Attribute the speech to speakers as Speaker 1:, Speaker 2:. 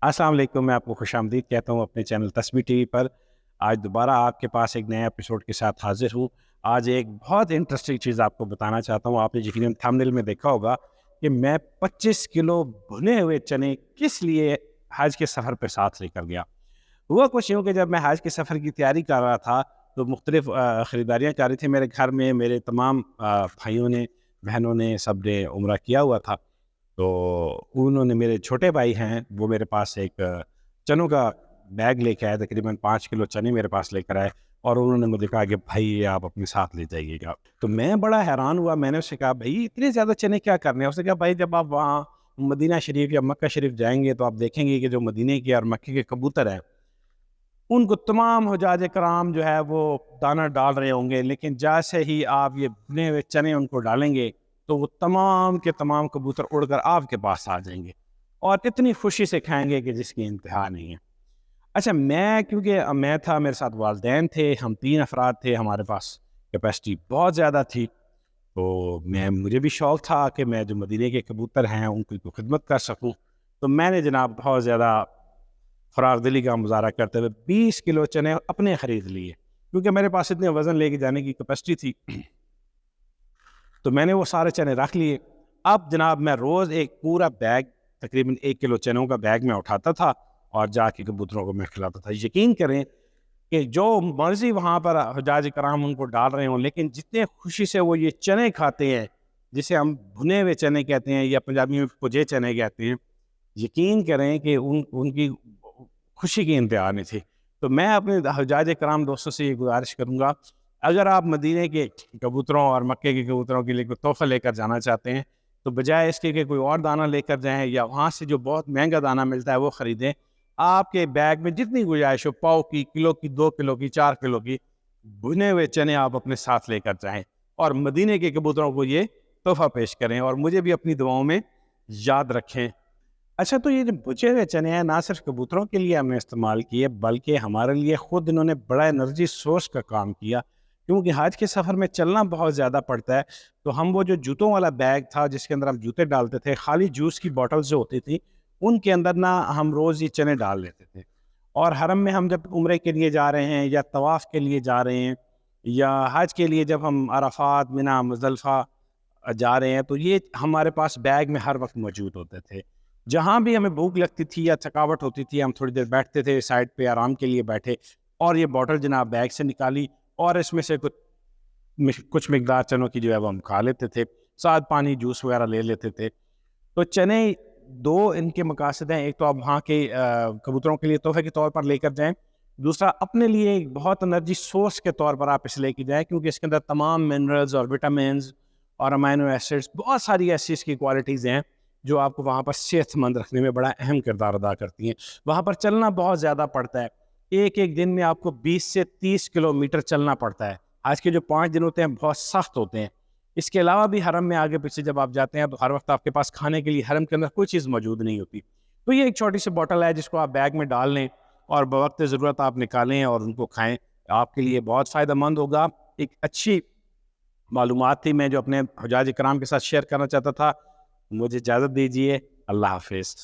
Speaker 1: अस्सलाम वालेकुम, मैं आपको खुशामदीद कहता हूँ अपने चैनल तस्बीह टीवी पर। आज दोबारा आपके पास एक नए एपिसोड के साथ हाज़िर हूँ। आज एक बहुत इंटरेस्टिंग चीज़ आपको बताना चाहता हूँ। आपने यकीनन थंबनेल में देखा होगा कि मैं 25 किलो भुने हुए चने किस लिए हज के सफ़र पे साथ लेकर गया। हुआ कुछ यूँ कि जब मैं हज के सफ़र की तैयारी कर रहा था, तो मुख्तलिफ़ ख़रीदारियाँ जा रही थी मेरे घर में। मेरे तमाम भाइयों ने, बहनों ने, सब ने उम्रा किया हुआ था। तो उन्होंने, मेरे छोटे भाई हैं, वो मेरे पास एक चनों का बैग लेके आए, तकरीबन 5 किलो चने मेरे पास लेकर आए और उन्होंने मुझे कहा कि भाई ये आप अपने साथ ले जाइएगा। तो मैं बड़ा हैरान हुआ, मैंने उससे कहा भाई इतने ज़्यादा चने क्या करने हैं? उसने कहा भाई जब आप वहाँ मदीना शरीफ या मक्का शरीफ जाएँगे तो आप देखेंगे कि जो मदीने के और मक्के के कबूतर हैं, उनको तमाम हुज्जाज कराम जो है वो दाना डाल रहे होंगे, लेकिन जैसे ही आप ये भुने हुए चने उनको डालेंगे तो वो तमाम के तमाम कबूतर उड़कर आपके पास आ जाएंगे और इतनी खुशी से खाएंगे कि जिसकी इंतहा नहीं है। अच्छा, मैं क्योंकि मैं था, मेरे साथ वालिदैन थे, हम 3 अफराद थे, हमारे पास कैपेसिटी बहुत ज़्यादा थी। तो मुझे भी शौक़ था कि मैं जो मदीने के कबूतर हैं उनकी खिदमत कर सकूँ। तो मैंने जनाब बहुत ज़्यादा फ़राग़ दिली का मुज़ाहरा करते हुए 20 किलो चने अपने ख़रीद लिए, क्योंकि मेरे पास इतने वज़न लेके जाने की कैपेसिटी थी। तो मैंने वो सारे चने रख लिए। अब जनाब मैं रोज़ एक पूरा बैग, तकरीबन 1 किलो चनों का बैग मैं उठाता था और जाके कबूतरों को मैं खिलाता था। यकीन करें कि जो मर्ज़ी वहाँ पर हुज्जाज कराम उनको डाल रहे हों, लेकिन जितने खुशी से वो ये चने खाते हैं, जिसे हम भुने हुए चने कहते हैं या पंजाबी में भुजे चने कहते हैं, यकीन करें कि उनकी खुशी की इंतहा नहीं थी। तो मैं अपने हुज्जाज कराम दोस्तों से ये गुज़ारिश करूँगा, अगर आप मदीने के कबूतरों और मक्के के कबूतरों के लिए कोई तोहफ़ा लेकर जाना चाहते हैं, तो बजाय इसके कि कोई और दाना लेकर जाएँ या वहाँ से जो बहुत महँगा दाना मिलता है वो ख़रीदें। आपके बैग में जितनी गुंजाइश हो, पाव की, किलो की, 2 किलो की, 4 किलो की, भुने हुए चने आप अपने साथ लेकर जाएँ और मदीने के कबूतरों को ये तोहफ़ा पेश करें और मुझे भी अपनी दुआओं में याद रखें। अच्छा, तो ये जो भुने हुए चने हैं, ना सिर्फ़ कबूतरों के लिए हमने इस्तेमाल किए, बल्कि हमारे लिए ख़ुद इन्होंने बड़ा एनर्जी सोर्स का काम किया। क्योंकि हज के सफ़र में चलना बहुत ज़्यादा पड़ता है, तो हम वो जो जूतों वाला बैग था जिसके अंदर हम जूते डालते थे, खाली जूस की बॉटल्स जो होती थी, उनके अंदर ना हम रोज़ ये चने डाल लेते थे। और हरम में हम जब उम्रे के लिए जा रहे हैं या तवाफ़ के लिए जा रहे हैं या हज के लिए जब हम अराफ़ात, मिना, मुज़दलिफ़ा जा रहे हैं, तो ये हमारे पास बैग में हर वक़्त मौजूद होते थे। जहाँ भी हमें भूख लगती थी या थकावट होती थी, हम थोड़ी देर बैठते थे, साइड पे आराम के लिए बैठे और ये बॉटल जनाब बैग से निकाली और इसमें से कुछ मिकदार चनों की जो है वो हम खा लेते थे, साथ पानी, जूस वगैरह ले लेते थे। तो चने 2 इनके मकासद हैं, एक तो आप वहाँ के कबूतरों के लिए तोहफ़े के तौर पर लेकर जाएँ, दूसरा अपने लिए एक बहुत एनर्जी सोर्स के तौर पर आप इसे लेके जाएँ, क्योंकि इसके अंदर तमाम मिनरल्स और विटामिन्स और अमाइनो एसिड्स, बहुत सारी ऐसी इसकी क्वालिटीज़ हैं जो आपको वहाँ पर सेहतमंद रखने में बड़ा अहम किरदार अदा करती हैं। वहाँ पर चलना बहुत ज़्यादा पड़ता है, एक-एक दिन में आपको 20 से 30 किलोमीटर चलना पड़ता है। आज के जो 5 दिन होते हैं बहुत सख्त होते हैं। इसके अलावा भी हरम में आगे पीछे जब आप जाते हैं तो हर वक्त आपके पास खाने के लिए हरम के अंदर कोई चीज़ मौजूद नहीं होती। तो ये एक छोटी सी बॉटल है जिसको आप बैग में डाल लें और बवक्त ज़रूरत आप निकालें और उनको खाएँ। आपके लिए बहुत फ़ायदेमंद होगा। एक अच्छी मालूमात थी मैं जो अपने हुज्जाज इकराम के साथ शेयर करना चाहता था। मुझे इजाज़त दीजिए। अल्लाह हाफ़िज़।